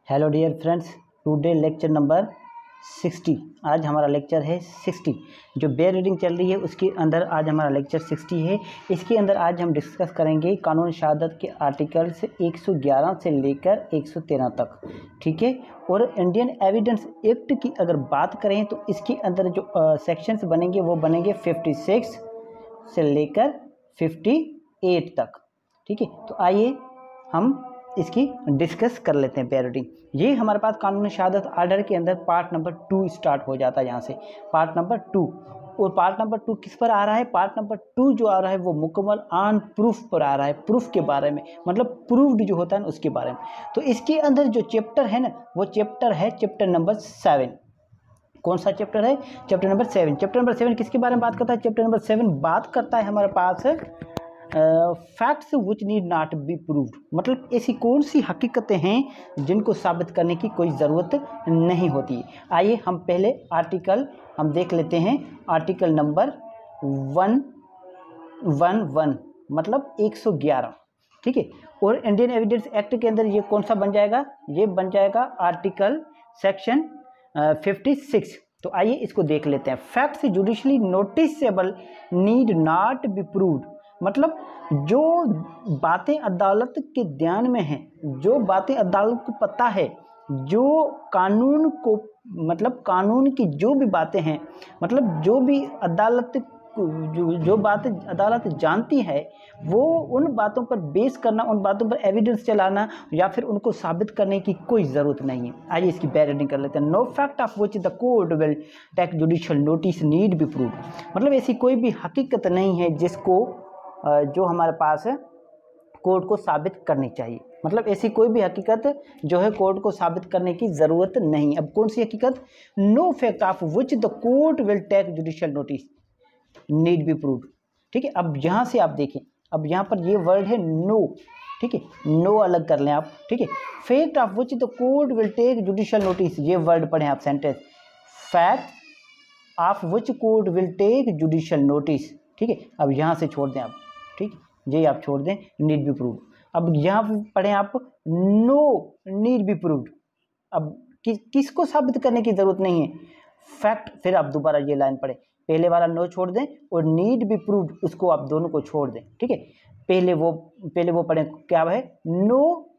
Hello dear friends, today lecture number 60। आज हमारा lecture है 60। जो बेयर रीडिंग चल रही है उसके अंदर आज हमारा लेक्चर 60 है। इसके अंदर आज हम डिस्कस करेंगे कानून शहादत के आर्टिकल्स 111 से लेकर 113 तक, ठीक है। और इंडियन एविडेंस एक्ट की अगर बात करें तो इसके अंदर जो सेक्शंस बनेंगे वो बनेंगे 56 से लेकर 58 तक, ठीक है। तो आइए हम इसकी डिस्कस कर लेते हैं बेयर रीडिंग। ये हमारे पास कानून शहादत आर्डर के अंदर पार्ट नंबर 2 स्टार्ट हो जाता है। यहाँ से पार्ट नंबर 2, और पार्ट नंबर 2 किस पर आ रहा है? पार्ट नंबर 2 जो आ रहा है वो मुकम्मल ऑन प्रूफ पर आ रहा है, प्रूफ के बारे में, मतलब प्रूफ्ड जो होता है ना उसके बारे में। तो इसके अंदर जो चैप्टर है ना वो चैप्टर है चैप्टर नंबर 7। कौन सा चैप्टर है? Chapter number 7। चैप्टर नंबर 7 किसके बारे में बात करता है? चैप्टर नंबर 7 बात करता है हमारे पास facts which need not be proved, मतलब ऐसी कौन सी हकीकतें हैं जिनको साबित करने की कोई ज़रूरत नहीं होती। आइए हम पहले आर्टिकल हम देख लेते हैं। आर्टिकल नंबर 111 मतलब 111, ठीक है। और इंडियन एविडेंस एक्ट के अंदर ये कौन सा बन जाएगा? ये बन जाएगा आर्टिकल सेक्शन 56। तो आइए इसको देख लेते हैं। Facts judicially noticeable need not be proved, मतलब जो बातें अदालत के ध्यान में हैं, जो बातें अदालत को पता है, जो कानून को मतलब कानून की जो भी बातें हैं, मतलब जो भी अदालत जो बातें अदालत जानती है वो उन बातों पर बेस करना, उन बातों पर एविडेंस चलाना या फिर उनको साबित करने की कोई ज़रूरत नहीं है। आइए इसकी बेयर रीडिंग कर लेते हैं। No fact of which the court will take judicial notice need be proved, मतलब ऐसी कोई भी हकीकत नहीं है जिसको जो हमारे पास है कोर्ट को साबित करनी चाहिए, मतलब ऐसी कोई भी हकीकत जो है कोर्ट को साबित करने की ज़रूरत नहीं। अब कौन सी हकीकत? No fact of which the court will take judicial notice need be proved, ठीक है। अब यहाँ से आप देखें, अब यहाँ पर ये वर्ड है नो, ठीक है, नो अलग कर लें आप, ठीक है। Fact of which the court will take judicial notice, ये वर्ड पढ़ें आप sentence, fact of which court will take judicial notice, ठीक है। अब यहाँ से छोड़ दें आप, ठीक है, ये आप छोड़ दें नीड बी प्रूव्ड। अब यहाँ पढ़ें आप नो नीड बी प्रूव्ड। अब किसको साबित करने की जरूरत नहीं है? फैक्ट। फिर आप दोबारा ये लाइन पढ़ें, पहले वाला नो छोड़ दें और नीड बी प्रूव्ड उसको आप दोनों को छोड़ दें, ठीक है। पहले वो पढ़ें, क्या है? नो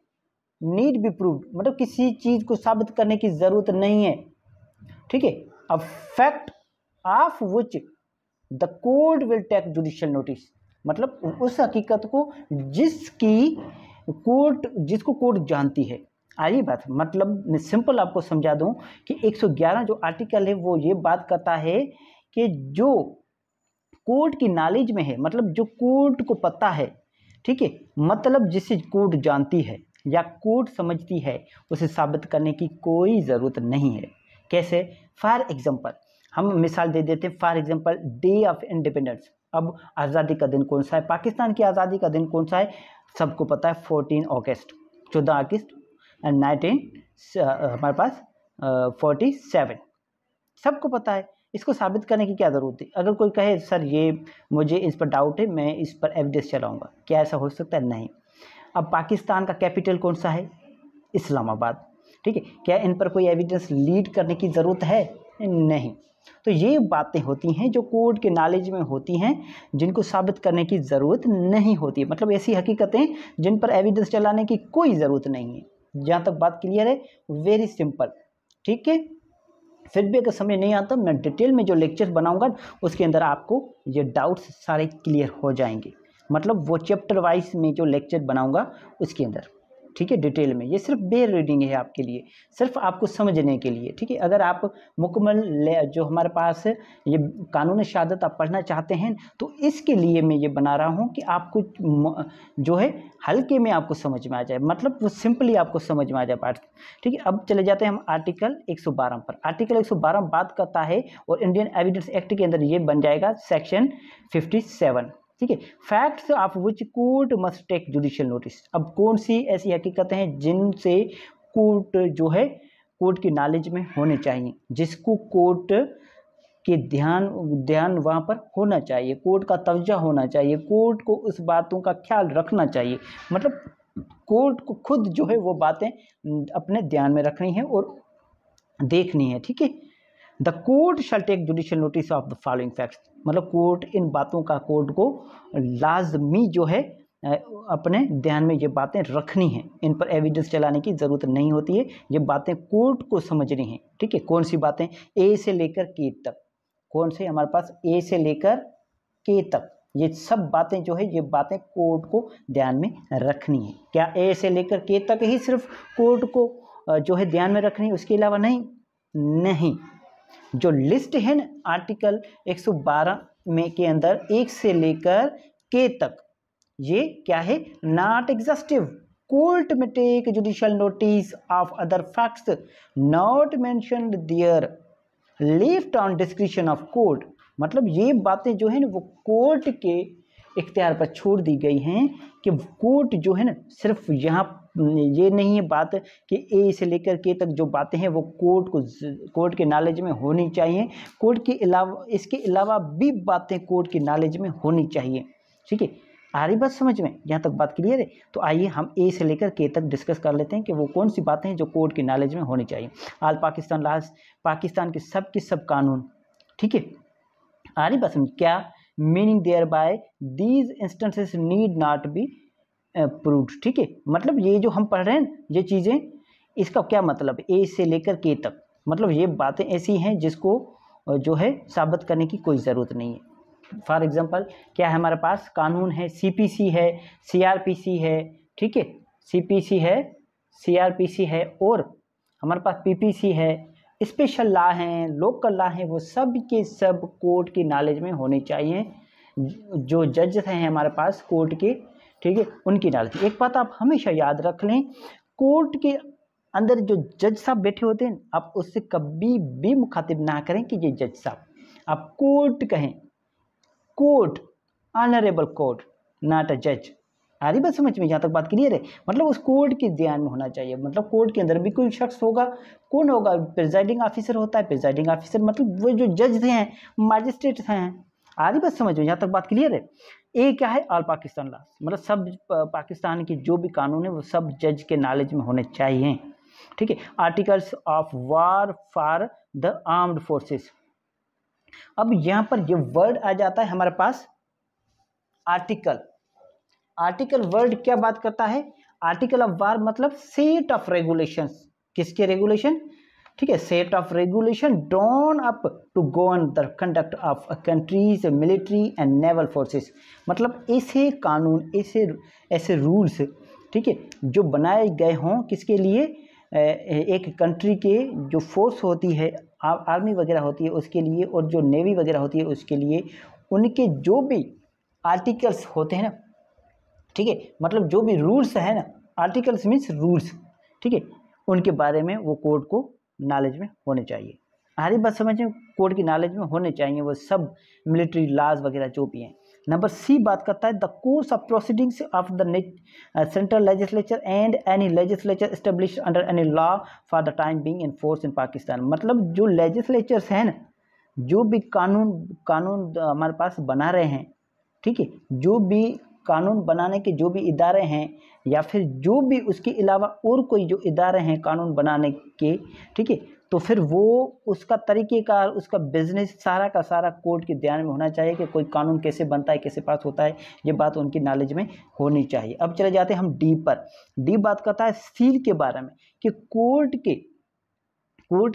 नीड बी प्रूव्ड, मतलब किसी चीज को साबित करने की जरूरत नहीं है, ठीक है। अब fact of which the court will take judicial notice, मतलब उस हकीकत को जिसको कोर्ट जानती है। आइए बात, मतलब मैं सिंपल आपको समझा दूं कि 111 जो आर्टिकल है वो ये बात करता है कि जो कोर्ट की नॉलेज में है, मतलब जो कोर्ट को पता है, ठीक है, मतलब जिसे कोर्ट जानती है या कोर्ट समझती है, उसे साबित करने की कोई ज़रूरत नहीं है। कैसे? फॉर एग्जांपल हम मिसाल दे देते हैं। For example day of independence, अब आज़ादी का दिन कौन सा है? पाकिस्तान की आज़ादी का दिन कौन सा है? सबको पता है 14 अगस्त, 14 अगस्त एंड 19 हमारे पास 47, सबको पता है। इसको साबित करने की क्या ज़रूरत है? अगर कोई कहे सर ये मुझे इस पर डाउट है, मैं इस पर एविडेंस चलाऊंगा, क्या ऐसा हो सकता है? नहीं। अब पाकिस्तान का कैपिटल कौन सा है? इस्लामाबाद, ठीक है, क्या इन पर कोई एविडेंस लीड करने की ज़रूरत है? नहीं। तो ये बातें होती हैं जो कोर्ट के नॉलेज में होती हैं, जिनको साबित करने की ज़रूरत नहीं होती, मतलब ऐसी हकीकतें जिन पर एविडेंस चलाने की कोई ज़रूरत नहीं है। जहाँ तक बात क्लियर है? वेरी सिंपल, ठीक है। फिर भी अगर समझ नहीं आता, मैं डिटेल में जो लेक्चर बनाऊंगा उसके अंदर आपको ये डाउट्स सारे क्लियर हो जाएंगे, मतलब वो चैप्टर वाइज में जो लेक्चर बनाऊंगा उसके अंदर, ठीक है, डिटेल में। ये सिर्फ बेयर रीडिंग है आपके लिए, सिर्फ आपको समझने के लिए, ठीक है। अगर आप मुकम्मल जो हमारे पास है ये कानून शहादत आप पढ़ना चाहते हैं तो इसके लिए मैं ये बना रहा हूँ कि आपको जो है हल्के में आपको समझ में आ जाए, मतलब वो सिंपली आपको समझ में आ जाए पार्ट, ठीक है। अब चले जाते हैं हम आर्टिकल 112 पर। आर्टिकल 112 बात करता है और इंडियन एविडेंस एक्ट के अंदर ये बन जाएगा सेक्शन 57, ठीक है। Facts of which court must take judicial notice, अब कौन सी ऐसी हकीकतें हैं जिनसे कोर्ट जो है कोर्ट की नॉलेज में होने चाहिए, जिसको कोर्ट के ध्यान वहाँ पर होना चाहिए, कोर्ट का तवज्जो होना चाहिए, कोर्ट को उस बातों का ख्याल रखना चाहिए, मतलब कोर्ट को खुद जो है वो बातें अपने ध्यान में रखनी है और देखनी है, ठीक है। The court shall take judicial notice of the following facts, मतलब कोर्ट इन बातों का कोर्ट को लाजमी जो है अपने ध्यान में ये बातें रखनी हैं, इन पर एविडेंस चलाने की ज़रूरत नहीं होती है, ये बातें कोर्ट को समझनी हैं, ठीक है। कौन सी बातें? ए से लेकर के तक, कौन से हमारे पास ए से लेकर के तक, ये सब बातें जो है ये बातें कोर्ट को ध्यान में रखनी है। क्या ए से लेकर के तक ही सिर्फ कोर्ट को जो है ध्यान में रखनी है, उसके अलावा नहीं? नहीं, जो लिस्ट है ना आर्टिकल 112 में के अंदर 1 से लेकर के तक, ये क्या है? Not exhaustive. Court may take judicial notice of other facts not mentioned there, left on description of court, मतलब ये बातें जो है ना वो कोर्ट के इख्तियार पर छोड़ दी गई हैं कि कोर्ट जो है ना सिर्फ यहाँ ये नहीं है बात कि ए से लेकर के तक जो बातें हैं वो कोर्ट के नॉलेज में होनी चाहिए, कोर्ट के अलावा इसके अलावा भी बातें कोर्ट के नॉलेज में होनी चाहिए, ठीक है। आ रही बात समझ में? यहाँ तक बात क्लियर है? तो आइए हम ए से लेकर के तक डिस्कस कर लेते हैं कि वो कौन सी बातें हैं जो कोर्ट के नॉलेज में होनी चाहिए। ऑल पाकिस्तान लॉज, पाकिस्तान के सब कानून, ठीक है। आ रही बात समझ? क्या meaning thereby these instances need not be proved, ठीक है। मतलब ये जो हम पढ़ रहे हैं ये चीज़ें, इसका क्या मतलब है? ए से लेकर के तक, मतलब ये बातें ऐसी हैं जिसको जो है साबित करने की कोई ज़रूरत नहीं है। फॉर एग्जांपल क्या है हमारे पास? कानून है, सीपीसी है, सीआरपीसी है, ठीक है, सीपीसी है, सीआरपीसी है, और हमारे पास पीपीसी है, स्पेशल लॉ हैं, लोकल लॉ हैं, वो सब के सब कोर्ट की नॉलेज में होने चाहिए। जो जज हैं हमारे पास कोर्ट के, ठीक है, उनकी नॉलेज। एक बात आप हमेशा याद रख लें, कोर्ट के अंदर जो जज साहब बैठे होते हैं आप उससे कभी भी मुखातिब ना करें कि ये जज साहब, आप कोर्ट कहें, court, honourable court, not a जज। आ रही बात समझ में? यहाँ तक बात क्लियर है? मतलब उस कोर्ट के ध्यान में होना चाहिए, मतलब कोर्ट के अंदर भी कोई शख्स होगा, कौन होगा? प्रिजाइडिंग ऑफिसर होता है, प्रिजाइडिंग ऑफिसर मतलब वो जो जज हैं, मजिस्ट्रेट हैं। आ रही बात समझ में? यहाँ तक बात क्लियर है? ए क्या है? ऑल पाकिस्तान लॉ, मतलब सब पाकिस्तान के जो भी कानून है वो सब जज के नॉलेज में होने चाहिए, ठीक है। Articles of war for the armed forces, अब यहाँ पर ये वर्ड आ जाता है हमारे पास आर्टिकल। आर्टिकल वर्ड क्या बात करता है? आर्टिकल ऑफ वार मतलब सेट ऑफ रेगुलेशंस, किसके रेगुलेशन? ठीक है, set of regulation drawn up to govern the conduct of a country's military and naval forces, मतलब ऐसे कानून, ऐसे रूल्स, ठीक है, जो बनाए गए हों किसके लिए? एक कंट्री के जो फोर्स होती है, आर्मी वगैरह होती है उसके लिए, और जो नेवी वगैरह होती है उसके लिए, उनके जो भी आर्टिकल्स होते हैं ना, ठीक है, मतलब जो भी रूल्स है ना, आर्टिकल्स मीन्स रूल्स, ठीक है, उनके बारे में वो कोर्ट को नॉलेज में होने चाहिए। हमारी बात समझें, कोर्ट की नॉलेज में होने चाहिए वो सब मिलिट्री लॉज वगैरह जो भी हैं। नंबर सी बात करता है the course of proceedings of the central legislature and any legislature establish under any law for the time being in force in Pakistan, मतलब जो लेजिस्लेचर्स हैं ना, जो भी कानून हमारे पास बना रहे हैं, ठीक है, जो भी कानून बनाने के जो भी इदारे हैं, या फिर जो भी उसके अलावा और कोई जो इदारे हैं कानून बनाने के, ठीक है, तो फिर वो उसका तरीक़ेकार, उसका बिजनेस सारा का सारा कोर्ट के ध्यान में होना चाहिए कि कोई कानून कैसे बनता है, कैसे पास होता है, ये बात उनकी नॉलेज में होनी चाहिए। अब चले जाते हैं हम डी पर। डी बात करता है सील के बारे में कि कोर्ट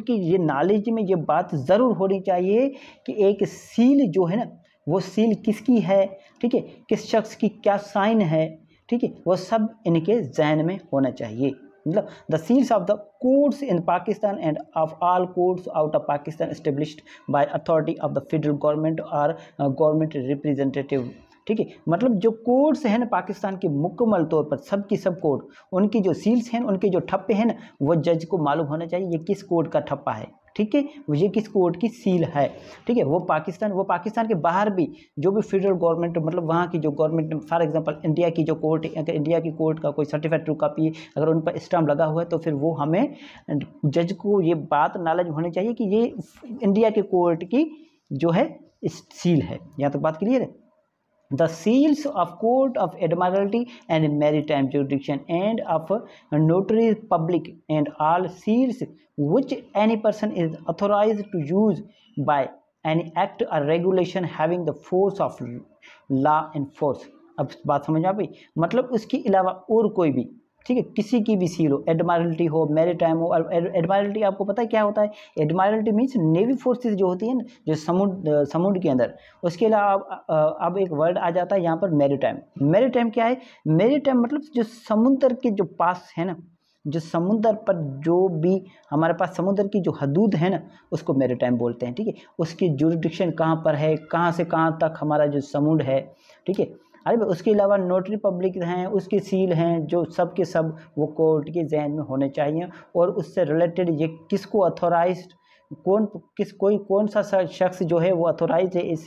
की ये नॉलेज में ये बात ज़रूर होनी चाहिए कि एक सील जो है ना, वो सील किसकी है, ठीक है, किस शख्स की क्या साइन है, ठीक है, वो सब इनके जहन में होना चाहिए। मतलब the seals of the courts in Pakistan and of all courts out of Pakistan established by authority of the federal government और गवर्नमेंट रिप्रेजेंटेटिव, ठीक है, मतलब जो कोर्ट्स हैं ना पाकिस्तान के मुकम्मल तौर पर सब की सब कोर्ट, उनकी जो सील्स हैं, उनके जो ठप्पे हैं ना, वो जज को मालूम होना चाहिए ये किस कोर्ट का ठप्पा है, ठीक है, वो ये किस कोर्ट की सील है, ठीक है। वो पाकिस्तान के बाहर भी जो भी फेडरल गवर्नमेंट, मतलब वहाँ की जो गवर्नमेंट, फॉर एग्जांपल इंडिया की जो कोर्ट, अगर इंडिया की कोर्ट का कोई सर्टिफाइड ट्रू कॉपी अगर उन पर स्टाम्प लगा हुआ है तो फिर वो हमें जज को ये बात नॉलेज होनी चाहिए कि ये इंडिया के कोर्ट की जो है सील है। यहाँ तक बात क्लियर है? The seals of Court of Admiralty and Maritime Jurisdiction and of Notary Public and all seals which any person is authorized to use by any act or regulation having the force of law and force। अब बात समझ आ गई, मतलब उसके अलावा और कोई भी, ठीक है, किसी की भी सील हो, एडमायरल्टी हो, मैरीटाइम हो। और एडमायरल्टी आपको पता है क्या होता है? एडमायरल्टी मीन्स नेवी फोर्सेस जो होती है ना, जो समुद्र के अंदर। उसके अलावा अब एक वर्ड आ जाता है यहाँ पर, मैरीटाइम। मैरीटाइम क्या है? मैरीटाइम मतलब जो समुद्र के जो पास है ना, जो समुद्र पर जो भी हमारे पास समुद्र की जो हदूद है ना, उसको मैरीटाइम बोलते हैं, ठीक है। उसकी जुरिडिक्शन कहाँ पर है, कहाँ से कहाँ तक हमारा जो समुद्र है, ठीक है। अरे उसके अलावा नोटरी पब्लिक हैं, उसके सील हैं, जो सब के सब वो कोर्ट के जहन में होने चाहिए। और उससे रिलेटेड ये किसको अथोराइज्ड, कौन सा शख्स जो है वो अथोराइज है इस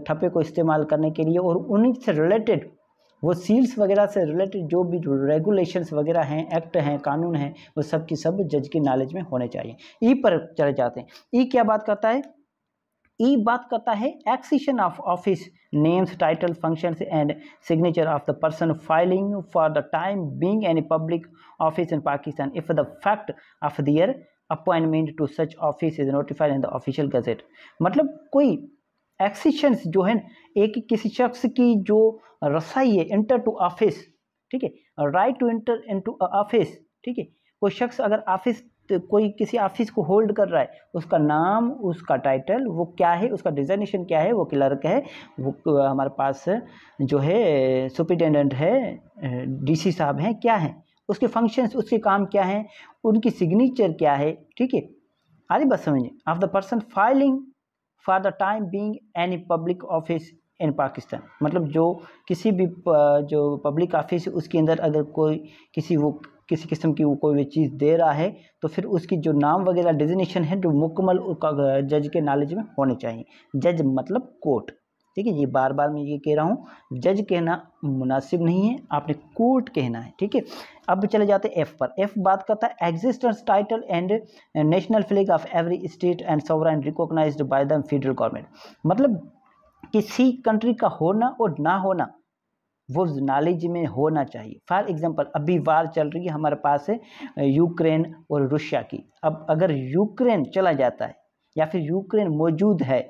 ठप्पे को इस्तेमाल करने के लिए। और उन्हीं से रिलेटेड वो सील्स वगैरह से रिलेटेड जो भी रेगुलेशंस वगैरह हैं, एक्ट हैं, कानून हैं, वो सब की सब जज के नॉलेज में होने चाहिए। ई पर चले जाते हैं। ई क्या बात करता है? ई बात करता है accession of office names, title, functions and signature of the person filing for the time being any public office in Pakistan if the fact of their appointment to such office is notified in the official gazette. मतलब कोई एक्सिशंस जो है एक किसी शख्स की जो रसाई है, इंटर टू ऑफिस, ठीक है, right to enter into office, ठीक है। कोई शख्स अगर ऑफिस, कोई किसी ऑफिस को होल्ड कर रहा है, उसका नाम, उसका टाइटल वो क्या है, उसका डिजाइनेशन क्या है, वो क्लर्क है, वो हमारे पास जो है सुपरिटेंडेंट है, डीसी साहब हैं, क्या है उसके फंक्शंस, उसके काम क्या हैं, उनकी सिग्नेचर क्या है, ठीक है। आगे बात समझिए। Of the person filing for the time being any public office in Pakistan, मतलब जो किसी भी जो पब्लिक ऑफिस उसके अंदर अगर कोई किसी किस्म की वो कोई भी चीज़ दे रहा है, तो फिर उसकी जो नाम वगैरह डिजिग्नेशन है जो मुकम्मल जज के नॉलेज में होने चाहिए। जज मतलब कोर्ट, ठीक है। ये बार बार मैं ये कह रहा हूँ, जज कहना मुनासिब नहीं है, आपने कोर्ट कहना है, ठीक है। अब चले जाते हैं एफ पर। एफ बात करता है existence title and national flag of every state and sovereign recognized by the federal government. मतलब किसी कंट्री का होना और ना होना वो नॉलेज में होना चाहिए। फॉर एग्जांपल अभी वार चल रही है हमारे पास है यूक्रेन और रशिया की। अब अगर यूक्रेन चला जाता है या फिर यूक्रेन मौजूद है,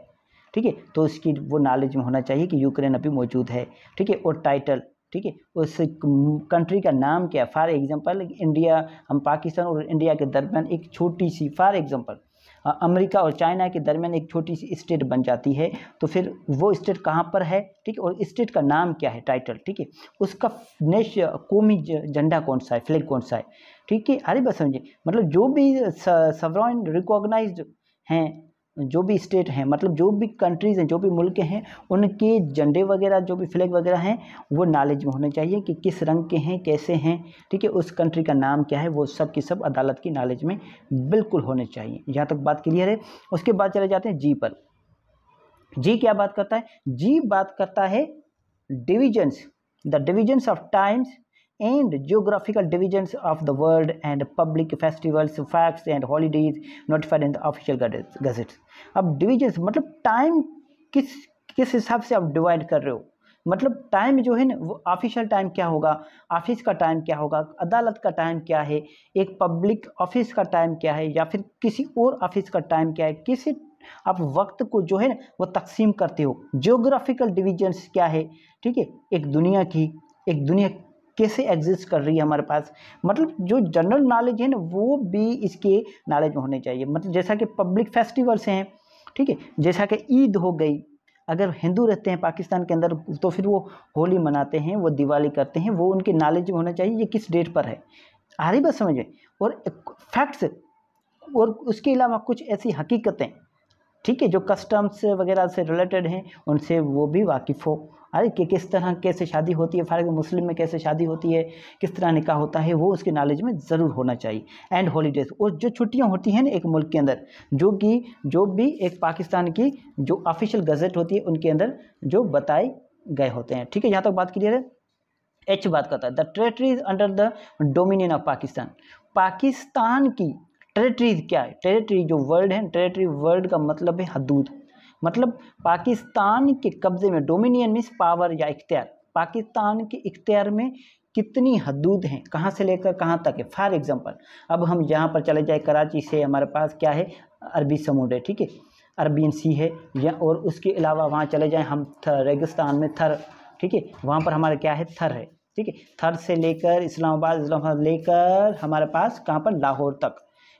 ठीक है, तो इसकी वो नॉलेज में होना चाहिए कि यूक्रेन अभी मौजूद है, ठीक है। और टाइटल, ठीक है, उस कंट्री का नाम क्या है। फॉर एग्जांपल इंडिया, हम पाकिस्तान और इंडिया के दरमियान एक छोटी सी, फॉर एग्जांपल अमेरिका और चाइना के दरमियान एक छोटी सी स्टेट बन जाती है, तो फिर वो स्टेट कहाँ पर है, ठीक है, और स्टेट का नाम क्या है, टाइटल, ठीक है। उसका कौमी झंडा कौन सा है, फ्लैग कौन सा है, ठीक है। अरे बस समझिए, मतलब जो भी सॉवरेन रिकॉग्नाइज्ड हैं, जो भी स्टेट हैं, मतलब जो भी कंट्रीज़ हैं, जो भी मुल्क हैं, उनके झंडे वगैरह जो भी फ्लैग वगैरह हैं वो नॉलेज में होने चाहिए कि किस रंग के हैं, कैसे हैं, ठीक है। उस कंट्री का नाम क्या है, वो सब की सब अदालत की नॉलेज में बिल्कुल होने चाहिए। यहाँ तक बात क्लियर है। उसके बाद चले जाते हैं जी पर। जी क्या बात करता है? जी बात करता है divisions, the divisions of times and geographical divisions of the world and public festivals, facts and holidays notified in the official gazettes। अब डिविजन्स मतलब टाइम किस हिसाब से आप डिवाइड कर रहे हो, मतलब टाइम जो है ना वो ऑफिशियल टाइम क्या होगा, ऑफिस का टाइम क्या होगा, अदालत का टाइम क्या है, एक पब्लिक ऑफिस का टाइम क्या है, या फिर किसी और ऑफिस का टाइम क्या है, किसी आप वक्त को जो है ना वो तकसीम करते हो। जियोग्राफिकल डिविजन्स क्या है, ठीक है, एक दुनिया कैसे एग्जिस्ट कर रही है हमारे पास, मतलब जो जनरल नॉलेज है ना वो भी इसके नॉलेज में होने चाहिए। मतलब जैसा कि पब्लिक फेस्टिवल्स हैं, ठीक है, जैसा कि ईद हो गई, अगर हिंदू रहते हैं पाकिस्तान के अंदर तो फिर वो होली मनाते हैं, वो दिवाली करते हैं, वो उनके नॉलेज में होना चाहिए ये किस डेट पर है। आ रही बात समझे। और फैक्ट्स और उसके अलावा कुछ ऐसी हकीकतें, ठीक है, जो कस्टम्स वगैरह से रिलेटेड हैं, उनसे वो भी वाकिफ़ हो। अरे कि किस तरह कैसे शादी होती है, फॉर मुस्लिम में कैसे शादी होती है, किस तरह निकाह होता है, वो उसके नॉलेज में ज़रूर होना चाहिए। एंड हॉलीडेज़, और जो छुट्टियां होती हैं ना एक मुल्क के अंदर, जो भी एक पाकिस्तान की जो ऑफिशियल गज़ट होती है उनके अंदर जो बताए गए होते हैं, ठीक है। यहाँ तक बात क्लियर है। एच बात करता है the territories under the dominion of Pakistan. Pakistan की टेरिटरीज क्या है? टेरिटरी जो वर्ड है, टेरिटरी वर्ड का मतलब है हदूद, मतलब पाकिस्तान के कब्जे में, डोमिनियन मीन्स पावर या इख्तियार, पाकिस्तान के इख्तियार में कितनी हदूद हैं, कहाँ से लेकर कहाँ तक है। फॉर एग्जांपल अब हम यहाँ पर चले जाए, कराची से हमारे पास क्या है, अरबी समुद्र है, ठीक है, अरबियन सी है, या और उसके अलावा वहाँ चले जाएँ हम रेगिस्तान में थर, ठीक है, वहाँ पर हमारा क्या है, थर है, ठीक है, थर से लेकर इस्लामाबाद लेकर हमारे पास कहाँ पर, लाहौर तक,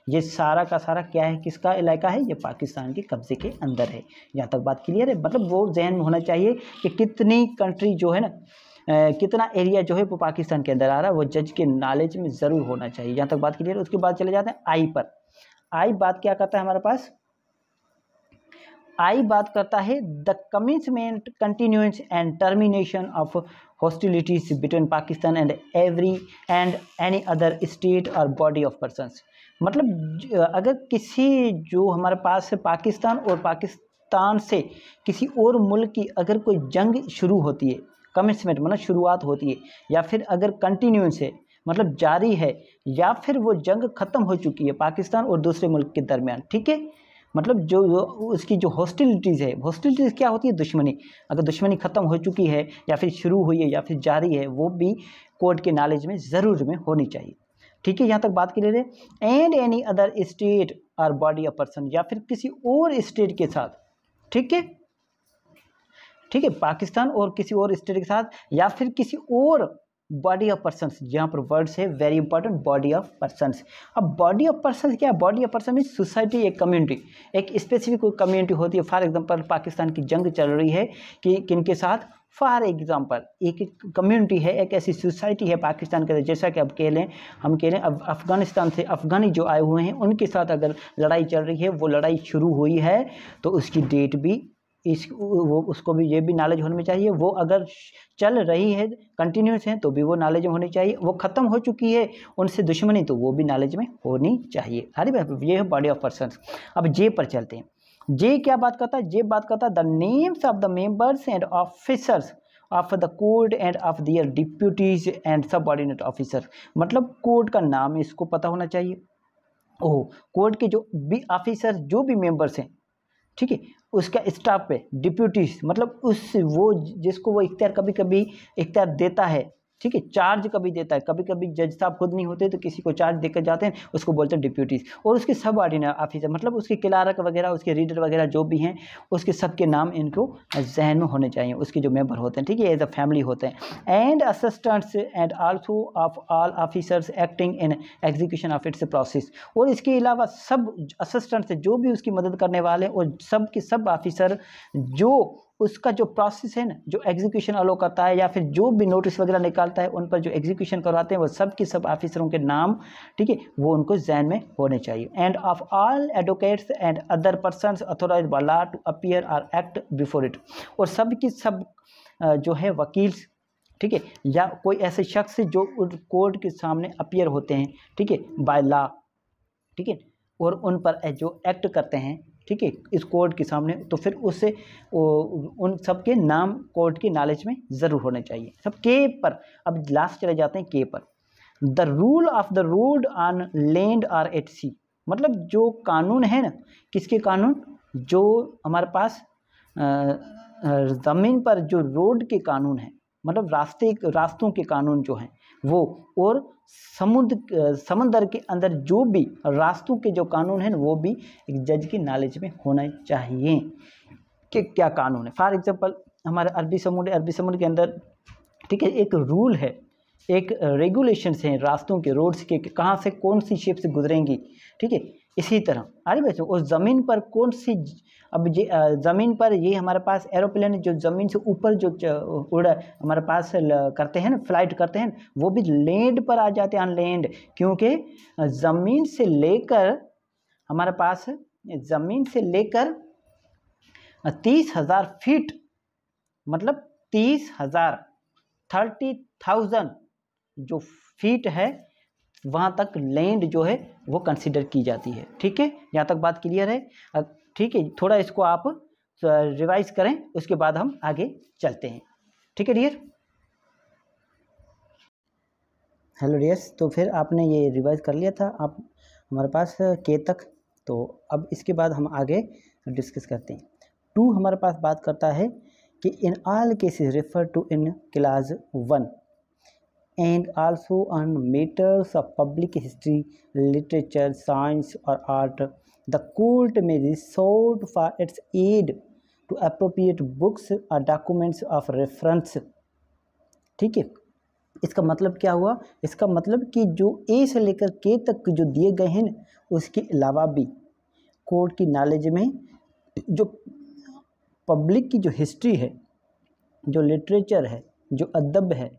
ये सारा का सारा क्या है, किसका इलाका है, ये पाकिस्तान के कब्जे के अंदर है। यहाँ तक बात क्लियर है। मतलब वो जहन में होना चाहिए कि कितनी कंट्री जो है ना, कितना एरिया जो है वो पाकिस्तान के अंदर आ रहा है, वो जज के नॉलेज में ज़रूर होना चाहिए। यहाँ तक बात क्लियर है। उसके बाद चले जाते हैं आई पर। आई बात क्या करता है हमारे पास, आई बात करता है the commitment, continuance and termination of hostilities between Pakistan and any other state और बॉडी ऑफ पर्सन्स। मतलब अगर किसी जो हमारे पास है पाकिस्तान और पाकिस्तान से किसी और मुल्क की अगर कोई जंग शुरू होती है, कमिटमेंट मतलब शुरुआत होती है, या फिर अगर कंटिन्यूएंस है मतलब जारी है, या फिर वो जंग ख़त्म हो चुकी है पाकिस्तान और दूसरे मुल्क के दरमियान, ठीक है, मतलब जो उसकी जो हॉस्टिलिटीज़ है, हॉस्टिलिटीज़ क्या होती है, दुश्मनी, अगर दुश्मनी ख़त्म हो चुकी है या फिर शुरू हुई है या फिर जारी है, वो भी कोर्ट के नॉलेज में ज़रूर में होनी चाहिए, ठीक है। यहाँ तक बात क्लियर है। एंड एनी अदर स्टेट और बॉडी ऑफ पर्सन, या फिर किसी और स्टेट के साथ, ठीक है, ठीक है, पाकिस्तान और किसी और स्टेट के साथ, या फिर किसी और बॉडी ऑफ पर्सन्स, यहाँ पर वर्ड्स है very important, body of persons. अब बॉडी ऑफ पर्सन्स क्या है, body of person mean society, एक कम्युनिटी, एक स्पेसिफिक कोई कम्युनिटी होती है। फॉर एग्जांपल पाकिस्तान की जंग चल रही है कि किनके साथ, फॉर एग्जांपल एक कम्युनिटी है, एक ऐसी सोसाइटी है पाकिस्तान के, जैसा कि अब हम कह लें अब अफ़गानिस्तान से अफ़गानी जो आए हुए हैं उनके साथ अगर लड़ाई चल रही है, वो लड़ाई शुरू हुई है तो उसकी डेट भी उसको भी ये भी नॉलेज होनी चाहिए। वो अगर चल रही है, कंटिन्यूस है, तो भी वो नॉलेज में होनी चाहिए। वो ख़त्म हो चुकी है उनसे दुश्मनी, तो वो भी नॉलेज में होनी चाहिए। अरे भाई ये है बॉडी ऑफ पर्सन्स। अब जे पर चलते हैं। जे क्या बात करता है, जे बात करता है the names of the members and officers of the court and of their deputies and subordinate officer. मतलब कोर्ट का नाम इसको पता होना चाहिए। ओह, कोर्ट के जो भी ऑफिसर, जो भी मेंबर्स हैं, ठीक है, उसका स्टाफ पे डिप्यूटीज, मतलब उस वो जिसको वो इख्तियार कभी कभी इख्तियार देता है, ठीक है, चार्ज कभी देता है, कभी कभी जज साहब खुद नहीं होते तो किसी को चार्ज देकर जाते हैं, उसको बोलते हैं डिप्यूटीज। और उसके सब ऑर्डिनरी ऑफिसर, मतलब उसके क्लार्क वगैरह, उसके रीडर वगैरह जो भी हैं, उसके सबके नाम इनको जहन में होने चाहिए, उसके जो मेंबर होते हैं, ठीक है, एज अ फैमिली होते हैं। And assistants and also of all officers acting in execution of its process. और इसके अलावा सब असिस्टेंट्स जो भी उसकी मदद करने वाले, और सब के सब ऑफिसर जो उसका जो प्रोसेस है ना, जो एग्जीक्यूशन अलो करता है, या फिर जो भी नोटिस वगैरह निकालता है, उन पर जो एग्जीक्यूशन करवाते हैं, वो सब के सब ऑफिसरों के नाम, ठीक है, वो उनको जहन में होने चाहिए। And of all advocates and other persons authorized by law to appear और एक्ट बिफोर इट। और सब की सब जो है वकील, ठीक है, या कोई ऐसे शख्स जो कोर्ट के सामने अपीयर होते हैं, ठीक है, बाय लॉ, ठीक है, और उन पर जो एक्ट करते हैं, ठीक है, इस कोर्ट के सामने, तो फिर उससे उन सब के नाम कोर्ट की नॉलेज में ज़रूर होने चाहिए। सब के पर, अब लास्ट चले जाते हैं के पर। The rule of the road on land or at sea. मतलब जो कानून है ना, किसके कानून, जो हमारे पास ज़मीन पर जो रोड के कानून हैं, मतलब रास्तों के कानून जो हैं वो, और समंदर के अंदर जो भी रास्तों के जो कानून हैं वो भी एक जज की नॉलेज में होना चाहिए कि क्या कानून है। फॉर एग्जांपल हमारे अरबी समुद्र के अंदर, ठीक है, एक रूल है, एक रेगुलेशंस हैं रास्तों के, रोड्स के, कहाँ से कौन सी शिप से गुजरेंगी, ठीक है। इसी तरह अरे बच्चों, उस ज़मीन पर कौन सी, अब ज़मीन पर ये हमारे पास एरोप्लेन जो ज़मीन से ऊपर जो उड़ा हमारे पास करते हैं ना, फ्लाइट करते हैं, वो भी लैंड पर आ जाते हैं, ऑन लैंड, क्योंकि ज़मीन से लेकर हमारे पास, ज़मीन से लेकर 30,000 फीट, मतलब 30,000 30,000 जो फीट है, वहाँ तक लैंड जो है वो कंसिडर की जाती है, ठीक है। यहाँ तक बात क्लियर है, ठीक है। थोड़ा इसको आप रिवाइज करें, उसके बाद हम आगे चलते हैं, ठीक है डियर। हेलो डियर्स, तो फिर आपने ये रिवाइज कर लिया था आप हमारे पास के तक, तो अब इसके बाद हम आगे डिस्कस करते हैं। 2 हमारे पास बात करता है कि in all cases refer to in class 1 and also on matters of public history, literature, science और art the court may resort for its aid to appropriate books और डॉक्यूमेंट्स ऑफ रेफरेंस। ठीक है, इसका मतलब क्या हुआ? इसका मतलब कि जो ए से लेकर के तक जो दिए गए हैं उसके अलावा भी कोर्ट की नॉलेज में जो पब्लिक की जो हिस्ट्री है, जो लिटरेचर है, जो अदब है,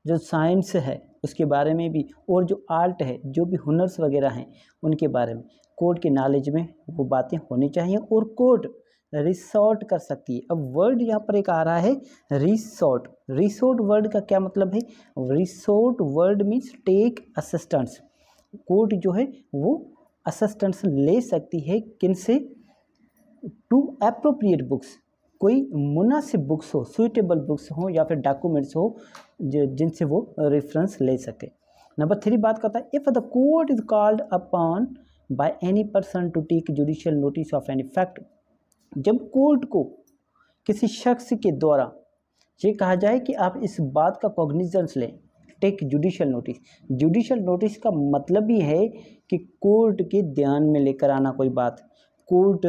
जो साइंस है उसके बारे में भी, और जो आर्ट है, जो भी हुनर्स वगैरह हैं उनके बारे में कोर्ट के नॉलेज में वो बातें होनी चाहिए और कोर्ट रिसोर्ट कर सकती है। अब वर्ड यहाँ पर एक आ रहा है रिसोर्ट। रिसोर्ट वर्ड का क्या मतलब है? Resort word means take assistance. Court जो है वो असिस्टेंस ले सकती है किन से? टू अप्रोप्रिएट बुक्स, कोई मुनासिब बुक्स हो, सुइटेबल बुक्स हो या फिर डॉक्यूमेंट्स हो जिनसे वो रेफरेंस ले सके। नंबर 3 बात करता है if the court is called upon by any person to take judicial notice of any fact, जब कोर्ट को किसी शख्स के द्वारा ये कहा जाए कि आप इस बात का कॉग्निजेंस लें, take judicial notice. Judicial notice का मतलब ही है कि कोर्ट के ध्यान में लेकर आना कोई बात, कोर्ट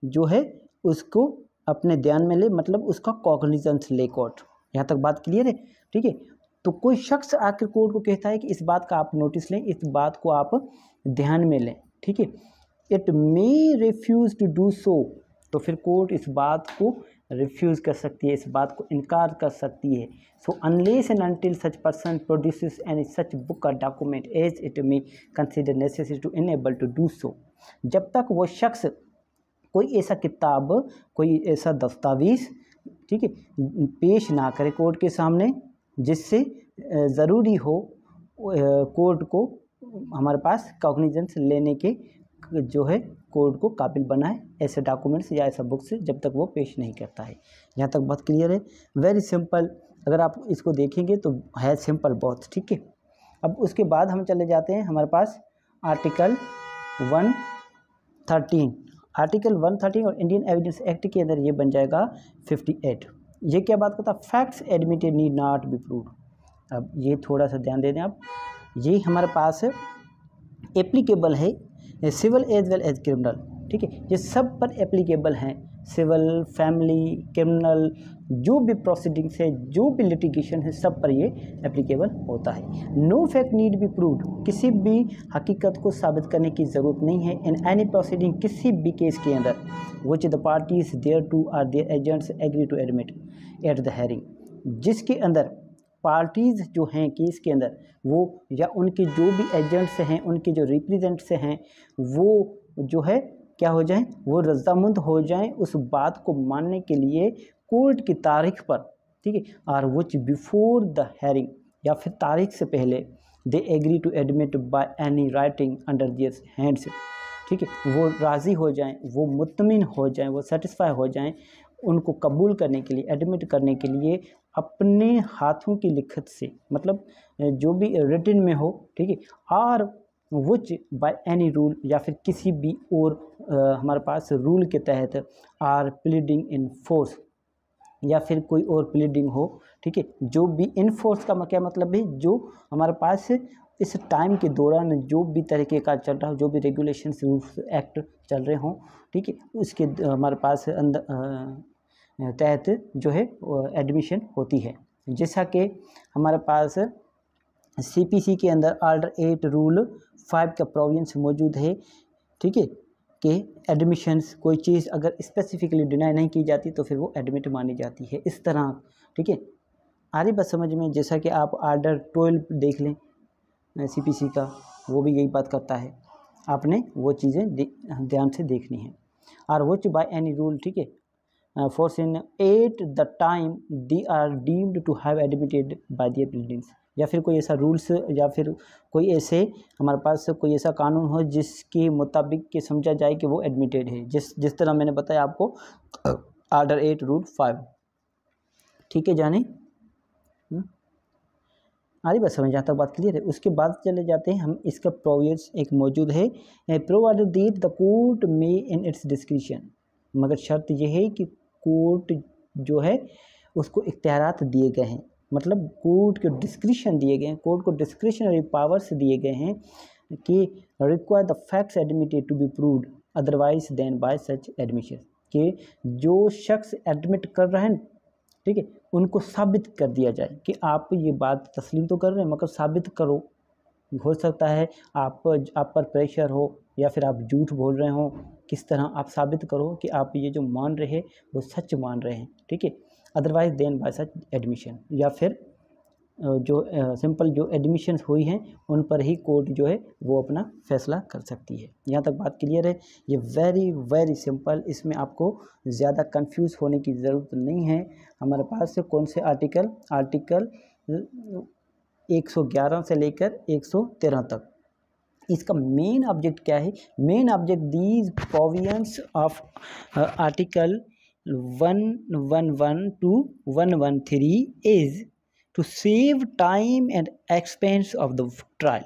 जो है उसको अपने ध्यान में ले, मतलब उसका कॉग्निजेंस ले कोर्ट। यहाँ तक बात क्लियर है? ठीक है, तो कोई शख्स आकर कोर्ट को कहता है कि इस बात का आप नोटिस लें, इस बात को आप ध्यान में लें। ठीक है, it may refuse to do so, तो फिर कोर्ट इस बात को रिफ्यूज़ कर सकती है, इस बात को इनकार कर सकती है। So unless and until such person produces any such book or document as it may consider necessary to enable to do so, जब तक वो शख्स कोई ऐसा किताब, कोई ऐसा दस्तावेज़, ठीक है, पेश ना करे कोर्ट के सामने जिससे ज़रूरी हो कोर्ट को हमारे पास कॉग्निजेंस लेने के जो है कोर्ट को काबिल बनाए, ऐसे डॉक्यूमेंट्स या ऐसा बुक्स जब तक वो पेश नहीं करता है। यहाँ तक बहुत क्लियर है, वेरी सिंपल। अगर आप इसको देखेंगे तो है सिंपल बहुत। ठीक है, अब उसके बाद हम चले जाते हैं हमारे पास आर्टिकल 113। आर्टिकल 113 और इंडियन एविडेंस एक्ट के अंदर ये बन जाएगा 58। ये क्या बात करता है? Facts admitted need not be proved. अब ये थोड़ा सा ध्यान दे दें आप, ये हमारे पास एप्लीकेबल है civil as well as criminal. ठीक है, ये सब पर एप्लीकेबल हैं, सिविल, फैमिली, क्रिमिनल, जो भी प्रोसीडिंग्स है, जो भी लिटिगेशन है, सब पर ये एप्लीकेबल होता है। No fact need be proved, किसी भी हकीकत को साबित करने की ज़रूरत नहीं है इन एनी प्रोसीडिंग, किसी भी केस के अंदर, which the parties thereto are their agents agree to admit at the hearing, जिसके अंदर पार्टीज़ जो हैं केस के अंदर वो या उनके जो भी एजेंट्स हैं, उनके जो रिप्रेजेंट्स हैं, वो जो है क्या हो जाएं, वो रज़ामंद हो जाएं उस बात को मानने के लिए कोर्ट की तारीख पर। ठीक है, और विच बिफोर द हेयरिंग, या फिर तारीख से पहले, they agree to admit by any writing under their hands. ठीक है, वो राज़ी हो जाएं, वो मुतमिन हो जाएं, वो सेटिस्फाई हो जाएं उनको कबूल करने के लिए, एडमिट करने के लिए अपने हाथों की लिखत से, मतलब जो भी रिटन में हो। ठीक है, और विच बाय एनी रूल, या फिर किसी भी और हमारे पास रूल के तहत, आर प्लीडिंग इन फोर्स, या फिर कोई और प्लीडिंग हो। ठीक है, जो भी इन फोर्स का क्या मतलब है, जो हमारे पास इस टाइम के दौरान जो भी तरीके का चल रहा हो, जो भी रेगुलेशंस, रूल्स, एक्ट चल रहे हों, ठीक है, उसके हमारे पास अंदर तहत जो है एडमिशन होती है। जैसा कि हमारे पास सीपीसी के अंदर ऑर्डर 8 रूल 5 का प्रोविजंस मौजूद है। ठीक है, कि एडमिशन्स, कोई चीज़ अगर स्पेसिफिकली डिनाई नहीं की जाती तो फिर वो एडमिट मानी जाती है, इस तरह। ठीक है, आ रही बात समझ में? जैसा कि आप ऑर्डर 12 देख लें सीपीसी का, वो भी यही बात करता है, आपने वो चीज़ें ध्यान से देखनी है। और विच बाय एनी रूल, ठीक है, force in at the time they are deemed to have admitted by their pleadings, या फिर कोई ऐसा रूल्स या फिर कोई ऐसे हमारे पास कोई ऐसा कानून हो जिसके मुताबिक के समझा जाए कि वो एडमिटेड है, जिस तरह मैंने बताया आपको ऑर्डर 8 रूल 5। ठीक है जाने, आ रही बात समझ, जहाँ तक बात क्लियर है। उसके बाद चले जाते हैं हम, इसका प्रोविजंस एक मौजूद है, प्रोवाइडेड दैट द कोर्ट में इन इट्स डिस्क्रिशन, मगर शर्त यह है कि कोर्ट जो है उसको इख्तियारात दिए गए हैं, मतलब कोर्ट को डिस्क्रिशन दिए गए हैं, कोर्ट को डिस्क्रिशनरी पावर्स दिए गए हैं कि require the facts admitted to be proved otherwise than by such admission, कि जो शख्स एडमिट कर रहे हैं, ठीक है, उनको साबित कर दिया जाए कि आप ये बात तस्लीम तो कर रहे हैं मगर साबित करो। हो सकता है आप पर प्रेशर हो या फिर आप झूठ बोल रहे हो, किस तरह आप साबित करो कि आप ये जो मान रहे हैं वो सच मान रहे हैं, ठीक है। Otherwise than by such admission, या फिर जो सिंपल जो एडमिशन हुई हैं उन पर ही कोर्ट जो है वो अपना फैसला कर सकती है। यहाँ तक बात क्लियर है। ये वेरी वेरी सिंपल, इसमें आपको ज़्यादा कंफ्यूज होने की ज़रूरत नहीं है। हमारे पास कौन से आर्टिकल 111 से लेकर 113 तक। इसका मेन ऑब्जेक्ट क्या है? Main object these provisions of article 111 to 113 is to save time and expense of the trial.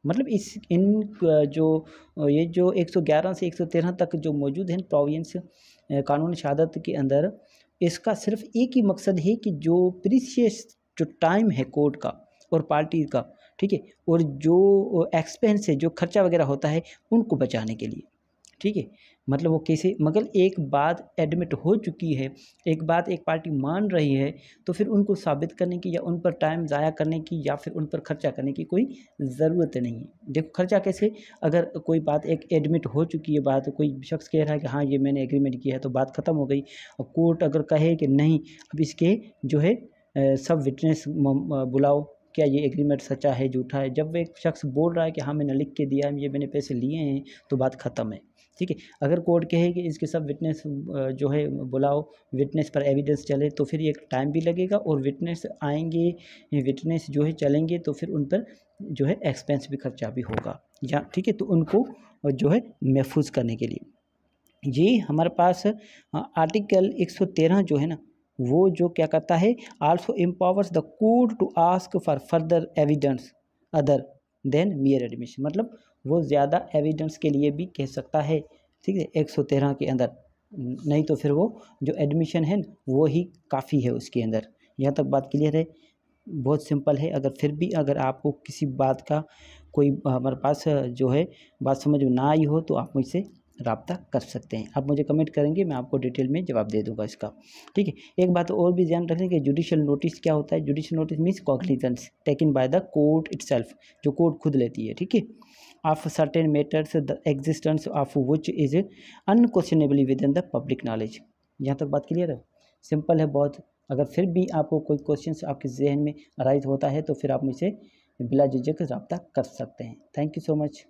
मतलब ये जो 111 से 113 तक जो मौजूद हैं प्रोविजंस कानून शहादत के अंदर, इसका सिर्फ एक ही मकसद है कि जो प्रीशियस जो टाइम है कोर्ट का और पार्टी का, ठीक है, और जो एक्सपेंस है, जो खर्चा वगैरह होता है, उनको बचाने के लिए, ठीक है। मतलब वो कैसे, मगर एक बात एडमिट हो चुकी है, एक बात एक पार्टी मान रही है, तो फिर उनको साबित करने की या उन पर टाइम ज़ाया करने की या फिर उन पर खर्चा करने की कोई ज़रूरत नहीं है। देखो खर्चा कैसे, अगर कोई बात एक एडमिट हो चुकी है, बात कोई शख्स कह रहा है कि हाँ ये मैंने एग्रीमेंट किया है, तो बात ख़त्म हो गई। और कोर्ट अगर कहे कि नहीं, अब इसके जो है सब विटनेस बुलाओ, क्या ये एग्रीमेंट सच्चा है झूठा है। जब एक शख्स बोल रहा है कि हाँ मैंने लिख के दिया है, ये मैंने पैसे लिए हैं, तो बात ख़त्म है, ठीक है। अगर कोर्ट कहे कि इसके सब विटनेस जो है बुलाओ, विटनेस पर एविडेंस चले, तो फिर एक टाइम भी लगेगा और विटनेस आएंगे, विटनेस जो है चलेंगे, तो फिर उन पर जो है एक्सपेंस भी खर्चा भी होगा, या ठीक है। तो उनको जो है महफूज करने के लिए ये हमारे पास आर्टिकल 113 जो है ना, वो जो क्या करता है, also empowers the court to ask for further evidence other than mere admission. मतलब वो ज़्यादा एविडेंस के लिए भी कह सकता है, ठीक है, 113 के अंदर। नहीं तो फिर वो जो एडमिशन है वो ही काफ़ी है उसके अंदर। यहाँ तक बात क्लियर है, बहुत सिंपल है। अगर फिर भी अगर आपको किसी बात का कोई हमारे पास जो है बात समझ में ना आई हो, तो आप मुझसे रब्ता कर सकते हैं। आप मुझे कमेंट करेंगे, मैं आपको डिटेल में जवाब दे दूंगा इसका, ठीक है। एक बात और भी ध्यान रखने कि जुडिशियल नोटिस क्या होता है। Judicial notice means cognizance taken by the court itself, जो कोर्ट खुद लेती है, ठीक है, of certain matters the existence of which is unquestionably with in the public knowledge. यहाँ तक बात क्लियर है, सिंपल है बहुत। अगर फिर भी आपको कोई क्वेश्चन आपके जहन में अराइज होता है, तो फिर आप मुझसे बिला झिझक रब्ता कर सकते हैं। Thank you so much.